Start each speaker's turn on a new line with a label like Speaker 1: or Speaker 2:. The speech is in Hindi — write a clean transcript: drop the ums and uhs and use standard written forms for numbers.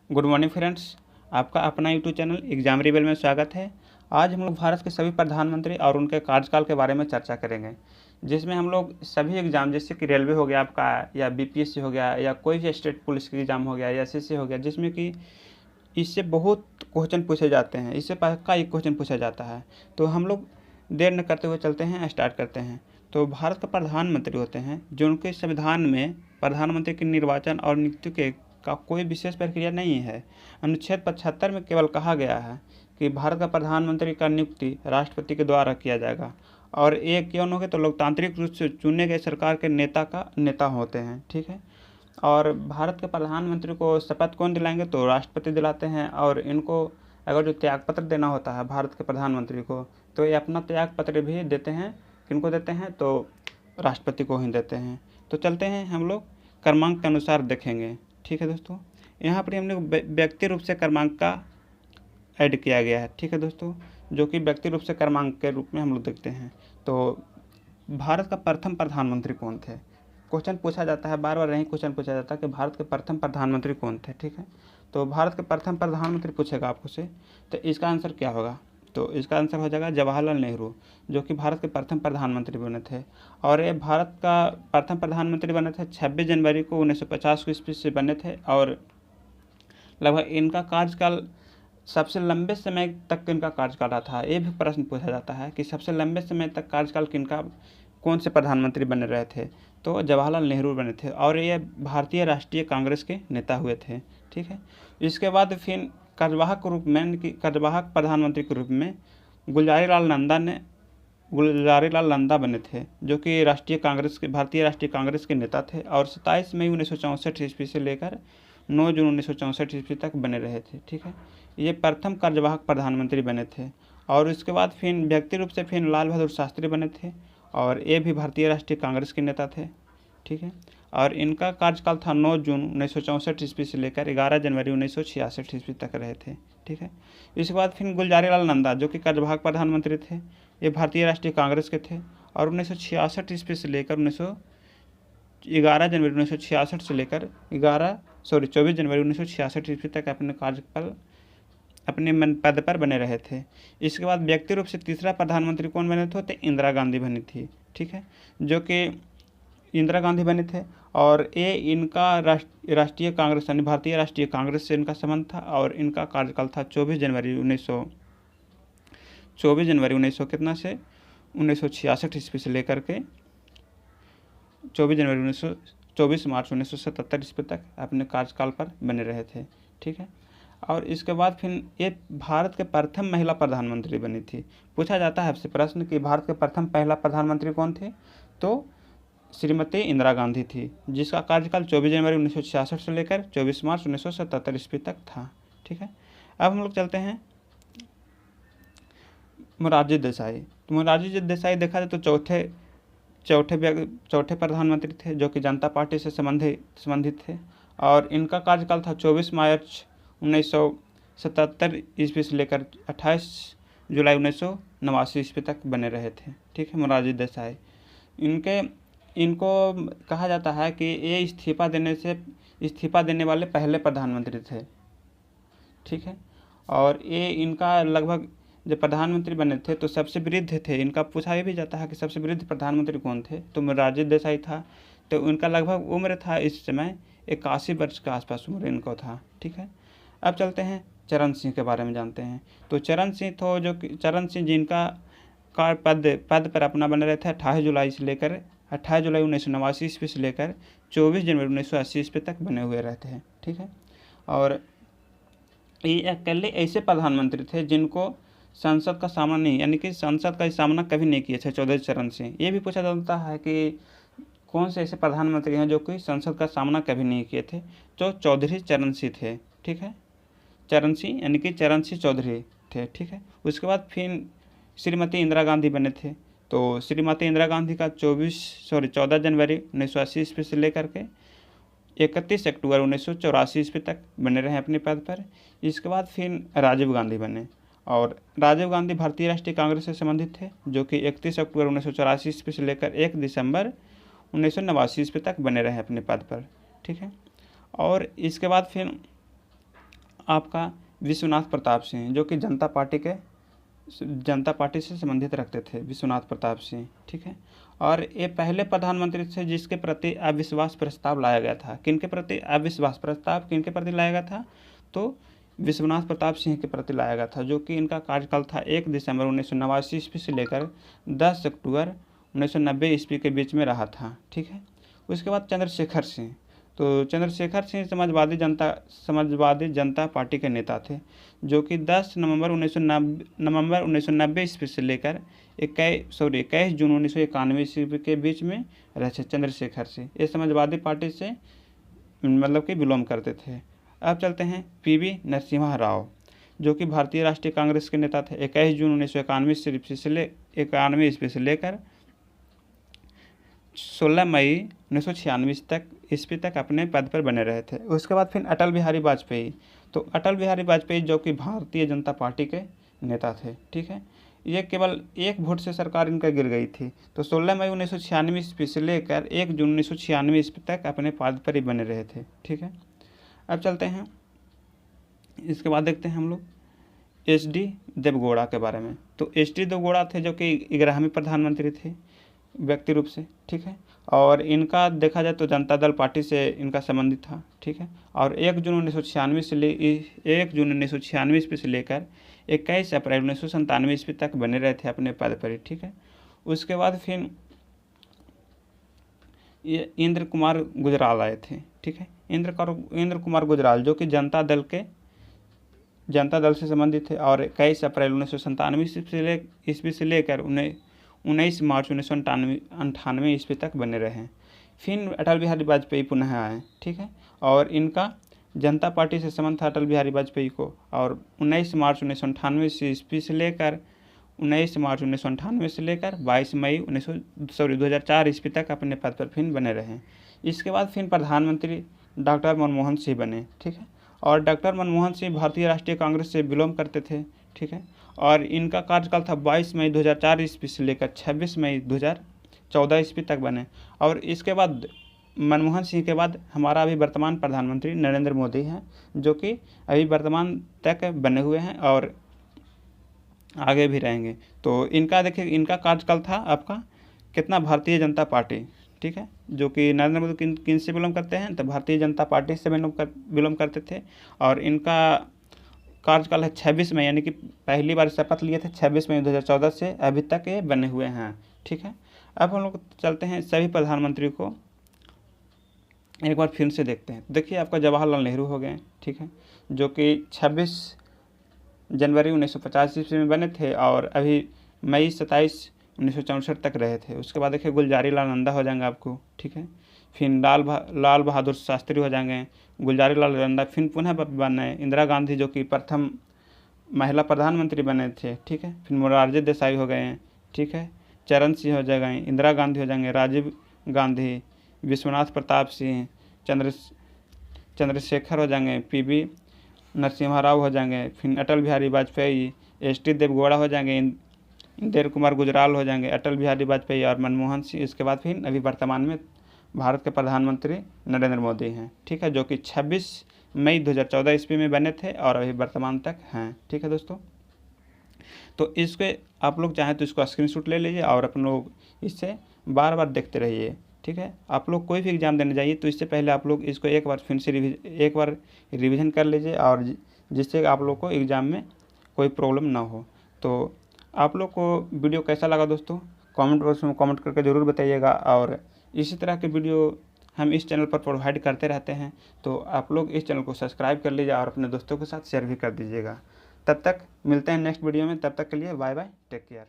Speaker 1: गुड मॉर्निंग फ्रेंड्स, आपका अपना यूट्यूब चैनल एग्जाम रिवेल में स्वागत है। आज हम लोग भारत के सभी प्रधानमंत्री और उनके कार्यकाल के बारे में चर्चा करेंगे, जिसमें हम लोग सभी एग्जाम जैसे कि रेलवे हो गया आपका, या बीपीएससी हो गया, या कोई भी स्टेट पुलिस का एग्जाम हो गया, या एसएससी हो गया, जिसमें कि इससे बहुत क्वेश्चन पूछे जाते हैं। इससे पक्का एक क्वेश्चन पूछा जाता है। तो हम लोग देर न करते हुए चलते हैं, स्टार्ट करते हैं। तो भारत का प्रधानमंत्री होते हैं जो उनके संविधान में प्रधानमंत्री के निर्वाचन और नियुक्ति के का कोई विशेष प्रक्रिया नहीं है। अनुच्छेद 75 में केवल कहा गया है कि भारत का प्रधानमंत्री का नियुक्ति राष्ट्रपति के द्वारा किया जाएगा, और ये क्यों होंगे तो लोकतांत्रिक रूप से चुने गए सरकार के नेता का नेता होते हैं। ठीक है। और भारत के प्रधानमंत्री को शपथ कौन दिलाएंगे तो राष्ट्रपति दिलाते हैं। और इनको अगर जो त्यागपत्र देना होता है भारत के प्रधानमंत्री को, तो ये अपना त्यागपत्र भी देते हैं। किनको देते हैं तो राष्ट्रपति को ही देते हैं। तो चलते हैं, हम लोग क्रमांक के अनुसार देखेंगे। ठीक है दोस्तों, यहाँ पर हम लोग व्यक्ति रूप से क्रमांक का ऐड किया गया है। ठीक है दोस्तों, जो कि व्यक्ति रूप से क्रमांक के रूप में हम लोग देखते हैं। तो भारत का प्रथम प्रधानमंत्री कौन थे, क्वेश्चन पूछा जाता है, बार बार यही क्वेश्चन पूछा जाता है कि भारत के प्रथम प्रधानमंत्री कौन थे। ठीक है, तो भारत के प्रथम प्रधानमंत्री पूछेगा आपको से, तो इसका आंसर क्या होगा? तो इसका आंसर हो जाएगा जवाहरलाल नेहरू, जो कि भारत के प्रथम प्रधानमंत्री बने थे। और ये भारत का प्रथम प्रधानमंत्री बने थे 26 जनवरी को 1950 को ईस्वी से बने थे। और लगभग इनका कार्यकाल सबसे लंबे समय तक इनका कार्यकाल रहा था। ये भी प्रश्न पूछा जाता है कि सबसे लंबे समय तक कार्यकाल किनका, कौन से प्रधानमंत्री बने रहे थे, तो जवाहरलाल नेहरू बने थे। और ये भारतीय राष्ट्रीय कांग्रेस के नेता हुए थे। ठीक है। इसके बाद फिर कार्यवाहक रूप में, कार्यवाहक प्रधानमंत्री के रूप में गुलजारीलाल नंदा बने थे, जो कि भारतीय राष्ट्रीय कांग्रेस के नेता थे। और 27 मई 1964 ईस्वी से लेकर 9 जून 1964 ईस्वी तक बने रहे थे। ठीक है, ये प्रथम कार्यवाहक प्रधानमंत्री बने थे। और इसके बाद फिर व्यक्ति रूप से फिर लाल बहादुर शास्त्री बने थे, और ये भी भारतीय राष्ट्रीय कांग्रेस के नेता थे। ठीक है, और इनका कार्यकाल था 9 जून 1964 ईस्वी से लेकर 11 जनवरी 1966 ईस्वी तक रहे थे। ठीक है, इसके बाद फिर गुलजारीलाल नंदा, जो कि कार्यवाहक प्रधानमंत्री थे, ये भारतीय राष्ट्रीय कांग्रेस के थे। और 1966 ईस्वी से लेकर 11 जनवरी 1966 से लेकर 24 जनवरी 1966 ईस्वी तक अपने कार्यकाल अपने पद पर बने रहे थे। इसके बाद व्यक्ति रूप से तीसरा प्रधानमंत्री कौन बने थे? तो इंदिरा गांधी बनी थी। ठीक है, जो कि इंदिरा गांधी बने थे। और ये इनका राष्ट्रीय कांग्रेस यानी भारतीय राष्ट्रीय कांग्रेस से इनका संबंध था। और इनका कार्यकाल था 24 जनवरी 1900 कितना से 1966 ईस्वी से लेकर के 24 मार्च 1977 ईस्वी तक अपने कार्यकाल पर बने रहे थे। ठीक है, और इसके बाद फिर ये भारत के प्रथम महिला प्रधानमंत्री बनी थी। पूछा जाता है आपसे प्रश्न कि भारत के प्रथम महिला प्रधानमंत्री कौन थे, तो श्रीमती इंदिरा गांधी थी, जिसका कार्यकाल 24 जनवरी 1966 से लेकर 24 मार्च 1977 ईस्वी तक था। ठीक है, अब हम लोग चलते हैं मोरारजी देसाई। तो मोरारजी देसाई देखा जाए तो चौथे प्रधानमंत्री थे, जो कि जनता पार्टी से संबंधित थे। और इनका कार्यकाल था 24 मार्च 1977 ईस्वी से लेकर 28 जुलाई 1989 ईस्वी तक बने रहे थे। ठीक है, मोरारजी देसाई, इनको कहा जाता है कि ये इस्तीफा देने वाले पहले प्रधानमंत्री थे। ठीक है, और ये इनका लगभग जब प्रधानमंत्री बने थे तो सबसे वृद्ध थे। इनका पूछा भी जाता है कि सबसे वृद्ध प्रधानमंत्री कौन थे, तो मोरारजी देसाई था। तो उनका लगभग उम्र था इस समय 81 वर्ष के आसपास उम्र इनको था। ठीक है, अब चलते हैं चरण सिंह के बारे में जानते हैं। तो चरण सिंह जिनका पद पर अपना बने रहे थे 28 जुलाई 1989 ईस्वी से लेकर 24 जनवरी 1980 ईस्वी तक बने हुए रहते हैं। ठीक है, और ये अकेले ऐसे प्रधानमंत्री थे जिनको संसद का सामना नहीं, यानी कि संसद का सामना कभी नहीं किया था। चौधरी चरण सिंह, ये भी पूछा जाता है कि कौन से ऐसे प्रधानमंत्री हैं जो कि संसद का सामना कभी नहीं किए थे, तो चौधरी चरण सिंह थे। ठीक है, चरण सिंह यानी कि चरण सिंह चौधरी थे। ठीक है, उसके बाद फिर श्रीमती इंदिरा गांधी बने थे। तो श्रीमती इंदिरा गांधी का 14 जनवरी 1980 ईस्वी से लेकर के 31 अक्टूबर 1984 ईस्वी तक बने रहे अपने पद पर। इसके बाद फिर राजीव गांधी बने, और राजीव गांधी भारतीय राष्ट्रीय कांग्रेस से संबंधित थे, जो कि 31 अक्टूबर 1984 ईस्वी से लेकर 1 दिसंबर 1989 ईस्वी तक बने रहे अपने पद पर। ठीक है, और इसके बाद फिर आपका विश्वनाथ प्रताप सिंह, जो कि जनता पार्टी से संबंधित रखते थे, विश्वनाथ प्रताप सिंह, ठीक है। और ये पहले प्रधानमंत्री थे जिसके प्रति अविश्वास प्रस्ताव लाया गया था। किनके प्रति अविश्वास प्रस्ताव किनके प्रति लाया गया था? तो विश्वनाथ प्रताप सिंह के प्रति लाया गया था, जो कि इनका कार्यकाल था 1 दिसंबर 1989 ईस्वी से लेकर 10 अक्टूबर 1990 ईस्वी के बीच में रहा था, ठीक है। उसके बाद चंद्रशेखर सिंह, तो चंद्रशेखर सिंह समाजवादी जनता पार्टी के नेता थे, जो कि 10 नवंबर 1990 ईस्वी से लेकर 21 जून 1991 ईस्वी के बीच में रहे थे चंद्रशेखर सिंह। ये समाजवादी पार्टी से मतलब कि बिलोंग करते थे। अब चलते हैं पीवी नरसिम्हा राव, जो कि भारतीय राष्ट्रीय कांग्रेस के नेता थे। 21 जून 1991 ईस्वी से लेकर 16 मई 1996 ईस्वी तक अपने पद पर बने रहे थे। उसके बाद फिर अटल बिहारी वाजपेयी, तो अटल बिहारी वाजपेयी जो कि भारतीय जनता पार्टी के नेता थे, ठीक है। ये केवल 1 वोट से सरकार इनका गिर गई थी। तो 16 मई 1996 ईस्वी से लेकर 1 जून 1996 ईस्वी तक अपने पद पर ही बने रहे थे, ठीक है। अब चलते हैं, इसके बाद देखते हैं हम लोग HD देवगौड़ा के बारे में। तो HD देवगौड़ा थे जो कि 11वें प्रधानमंत्री थे व्यक्ति रूप से, ठीक है। और इनका देखा जाए तो जनता दल पार्टी से इनका संबंधित था, ठीक है। और 1 जून 1996 ईस्वी से लेकर 21 अप्रैल 1997 ईस्वी तक बने रहे थे अपने पद पर, ठीक है। उसके बाद फिर ये इंद्र कुमार गुजराल आए थे, ठीक है। इंद्र कुमार गुजराल जो कि जनता दल से संबंधित थे और 21 अप्रैल 1997 ईस्वी से लेकर 19 मार्च 1998 ईस्वी तक बने रहे। फिर अटल बिहारी वाजपेयी पुनः आए, ठीक है। और इनका जनता पार्टी से संबंध था अटल बिहारी वाजपेयी को, और 19 मार्च 1998 ईस्वी से लेकर 22 मई 2004 ईस्वी तक अपने पद पर फिर बने रहे। इसके बाद फिर प्रधानमंत्री डॉक्टर मनमोहन सिंह बने, ठीक है। और डॉक्टर मनमोहन सिंह भारतीय राष्ट्रीय कांग्रेस से बिलोंग करते थे, ठीक है। और इनका कार्यकाल था 22 मई 2004 ईस्वी से लेकर 26 मई 2014 ईस्वी तक बने। और इसके बाद मनमोहन सिंह के बाद हमारा अभी वर्तमान प्रधानमंत्री नरेंद्र मोदी हैं, जो कि अभी वर्तमान तक बने हुए हैं और आगे भी रहेंगे। तो इनका देखिए, इनका कार्यकाल था आपका कितना, भारतीय जनता पार्टी, ठीक है। जो कि नरेंद्र मोदी किन से बिलोंग करते हैं, तो भारतीय जनता पार्टी से बिलोंग करते थे। और इनका कार्यकाल है 26 मई, यानी कि पहली बार शपथ लिए थे 26 मई 2014 से अभी तक ये बने हुए हैं, ठीक है। अब हम लोग चलते हैं सभी प्रधानमंत्री को एक बार फिर से देखते हैं। देखिए आपका जवाहरलाल नेहरू हो गए, ठीक है, जो कि 26 जनवरी 1950 ईस्वी में बने थे और अभी मई 27 1964 तक रहे थे। उसके बाद देखिए गुलजारी लाल नंदा हो जाएंगे आपको, ठीक है। फिर लाल बहादुर शास्त्री हो जाएंगे, गुलजारी लाल नंदा। फिर पुनः बने इंदिरा गांधी, जो कि प्रथम महिला प्रधानमंत्री बने थे, ठीक है। फिर मोरारजी देसाई हो गए हैं, ठीक है। चरण सिंह हो जाएंगे, इंदिरा गांधी हो जाएंगे, राजीव गांधी, विश्वनाथ प्रताप सिंह, चंद्रशेखर हो जाएंगे, पीवी नरसिम्हा राव हो जाएंगे, फिर अटल बिहारी वाजपेयी, HD देवगौड़ा हो जाएंगे, इंद्र कुमार गुजराल हो जाएंगे, अटल बिहारी वाजपेयी और मनमोहन सिंह। इसके बाद फिर अभी वर्तमान में भारत के प्रधानमंत्री नरेंद्र मोदी हैं, ठीक है, जो कि 26 मई 2014 ईस्वी में बने थे और अभी वर्तमान तक हैं, ठीक है दोस्तों। तो इसके आप लोग चाहें तो इसको स्क्रीनशॉट ले लीजिए और अपन लोग इससे बार बार देखते रहिए, ठीक है। आप लोग कोई भी एग्ज़ाम देने जाइए तो इससे पहले आप लोग इसको एक बार फिर से रिवीजन कर लीजिए, और जिससे आप लोग को एग्ज़ाम में कोई प्रॉब्लम ना हो। तो आप लोग को वीडियो कैसा लगा दोस्तों, कमेंट बॉक्स में कमेंट करके ज़रूर बताइएगा। और इसी तरह के वीडियो हम इस चैनल पर प्रोवाइड करते रहते हैं, तो आप लोग इस चैनल को सब्सक्राइब कर लीजिए और अपने दोस्तों के साथ शेयर भी कर दीजिएगा। तब तक मिलते हैं नेक्स्ट वीडियो में, तब तक के लिए बाय बाय, टेक केयर।